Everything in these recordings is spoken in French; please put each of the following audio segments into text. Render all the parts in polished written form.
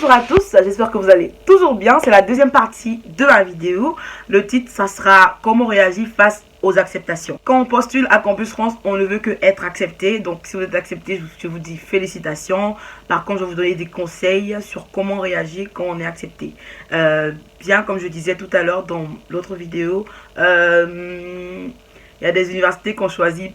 Bonjour à tous, j'espère que vous allez toujours bien. C'est la deuxième partie de ma vidéo. Le titre, ça sera comment réagir face aux acceptations. Quand on postule à Campus France, on ne veut que être accepté. Donc si vous êtes accepté, je vous dis félicitations. Par contre, je vais vous donner des conseils sur comment réagir quand on est accepté. Bien comme je disais tout à l'heure dans l'autre vidéo, il y a des universités qu'on choisit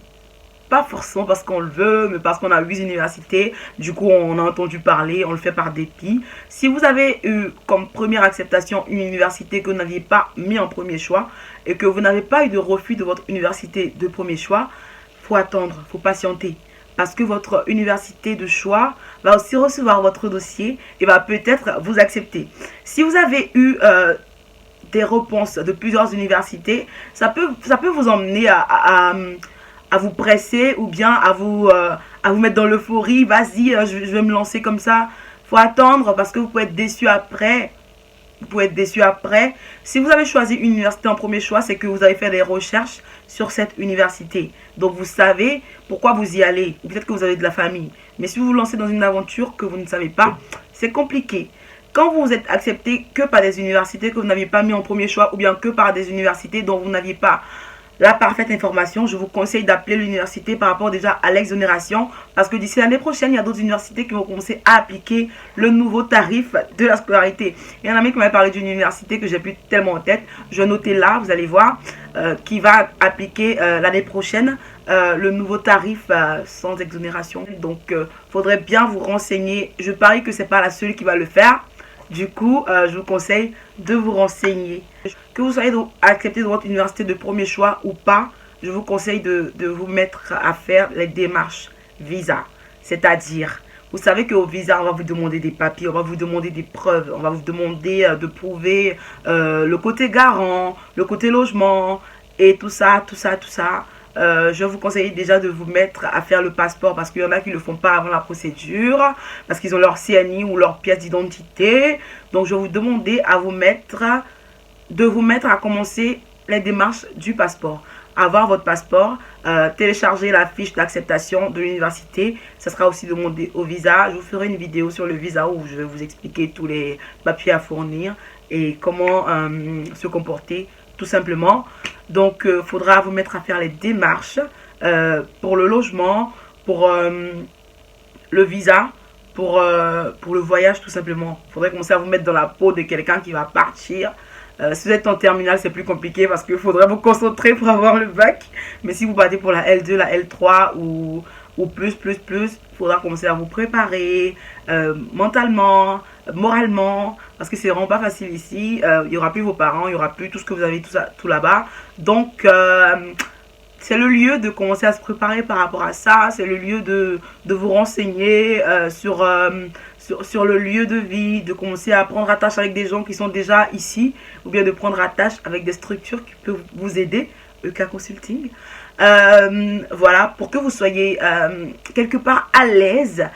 pas forcément parce qu'on le veut, mais parce qu'on a 8 universités. Du coup, on a entendu parler, on le fait par dépit. Si vous avez eu comme première acceptation une université que vous n'aviez pas mis en premier choix et que vous n'avez pas eu de refus de votre université de premier choix, faut attendre, faut patienter. Parce que votre université de choix va aussi recevoir votre dossier et va peut-être vous accepter. Si vous avez eu des réponses de plusieurs universités, ça peut vous emmener à vous presser ou bien à vous mettre dans l'euphorie. Vas-y, je vais me lancer comme ça. Faut attendre parce que vous pouvez être déçu après. Vous pouvez être déçu après. Si vous avez choisi une université en premier choix, c'est que vous avez fait des recherches sur cette université. Donc vous savez pourquoi vous y allez. Ou peut-être que vous avez de la famille. Mais si vous vous lancez dans une aventure que vous ne savez pas, c'est compliqué. Quand vous êtes accepté que par des universités que vous n'aviez pas mis en premier choix ou bien que par des universités dont vous n'aviez pas la parfaite information, je vous conseille d'appeler l'université par rapport déjà à l'exonération parce que d'ici l'année prochaine, il y a d'autres universités qui vont commencer à appliquer le nouveau tarif de la scolarité. Il y a un ami qui m'avait parlé d'une université que j'ai plus tellement en tête, je vais noter là, vous allez voir, qui va appliquer l'année prochaine le nouveau tarif sans exonération. Donc, faudrait bien vous renseigner. Je parie que c'est pas la seule qui va le faire. Du coup, je vous conseille de vous renseigner. Que vous soyez accepté dans votre université de premier choix ou pas, je vous conseille de vous mettre à faire les démarches visa. C'est-à-dire, vous savez qu'au visa, on va vous demander des papiers, on va vous demander des preuves, on va vous demander de prouver le côté garant, le côté logement et tout ça, tout ça, tout ça. Je vous conseille déjà de vous mettre à faire le passeport parce qu'il y en a qui ne le font pas avant la procédure parce qu'ils ont leur CNI ou leur pièce d'identité. Donc je vais vous demander de vous mettre à commencer les démarches du passeport. Avoir votre passeport, télécharger la fiche d'acceptation de l'université. Ça sera aussi demandé au visa. Je vous ferai une vidéo sur le visa où je vais vous expliquer tous les papiers à fournir et comment se comporter tout simplement. Donc, il faudra vous mettre à faire les démarches pour le logement, pour le visa, pour le voyage tout simplement. Il faudrait commencer à vous mettre dans la peau de quelqu'un qui va partir. Si vous êtes en terminale, c'est plus compliqué parce qu'il faudrait vous concentrer pour avoir le bac. Mais si vous partez pour la L2, la L3 ou plus, il faudra commencer à vous préparer mentalement, moralement, parce que c'est vraiment pas facile ici. Il n'y aura plus vos parents, il n'y aura plus tout ce que vous avez tout là-bas. Donc, c'est le lieu de commencer à se préparer par rapport à ça. C'est le lieu de vous renseigner sur le lieu de vie, de commencer à prendre attache avec des gens qui sont déjà ici, ou bien de prendre attache avec des structures qui peuvent vous aider, EK Consulting. Voilà, pour que vous soyez quelque part à l'aise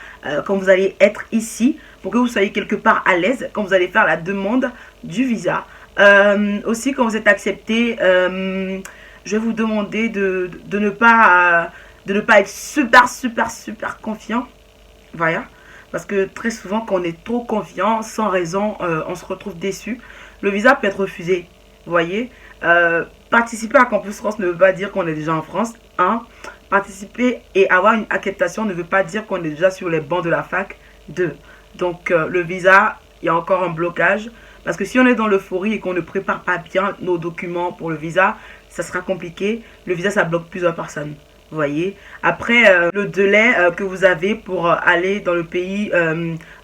quand vous allez être ici, pour que vous soyez quelque part à l'aise quand vous allez faire la demande du visa. Aussi, quand vous êtes accepté, je vais vous demander de ne pas être super confiant. Voilà. Parce que très souvent, quand on est trop confiant, sans raison, on se retrouve déçu. Le visa peut être refusé. Vous voyez, participer à Campus France ne veut pas dire qu'on est déjà en France. Hein. Participer et avoir une acceptation ne veut pas dire qu'on est déjà sur les bancs de la fac. 2. Donc, le visa, il y a encore un blocage. Parce que si on est dans l'euphorie et qu'on ne prépare pas bien nos documents pour le visa, ça sera compliqué. Le visa, ça bloque plusieurs personnes. Vous voyez. Après, le délai que vous avez pour aller dans le pays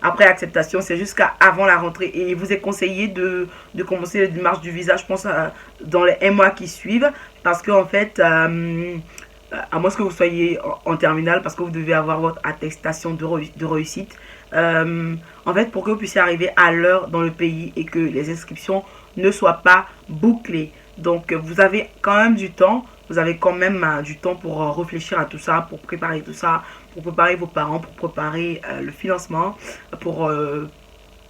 après acceptation, c'est jusqu'à avant la rentrée. Et il vous est conseillé de commencer les démarches du visa, je pense, dans les 1 mois qui suivent. Parce qu'en fait, à moins que vous soyez en terminale, parce que vous devez avoir votre attestation de réussite. En fait, pour que vous puissiez arriver à l'heure dans le pays et que les inscriptions ne soient pas bouclées. Donc, vous avez quand même du temps. Vous avez quand même du temps pour réfléchir à tout ça, pour préparer tout ça, pour préparer vos parents, pour préparer le financement, pour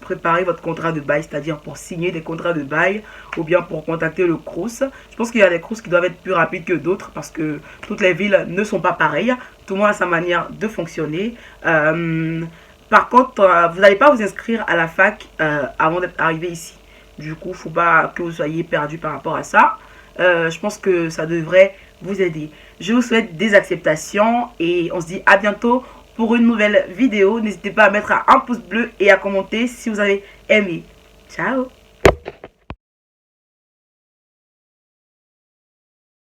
préparer votre contrat de bail, c'est-à-dire pour signer des contrats de bail ou bien pour contacter le CROUS. Je pense qu'il y a des CROUS qui doivent être plus rapides que d'autres parce que toutes les villes ne sont pas pareilles. Tout le monde a sa manière de fonctionner. Par contre, vous n'allez pas vous inscrire à la fac avant d'être arrivé ici. Du coup, faut pas que vous soyez perdu par rapport à ça. Je pense que ça devrait vous aider. Je vous souhaite des acceptations et on se dit à bientôt pour une nouvelle vidéo. N'hésitez pas à mettre un pouce bleu et à commenter si vous avez aimé. Ciao!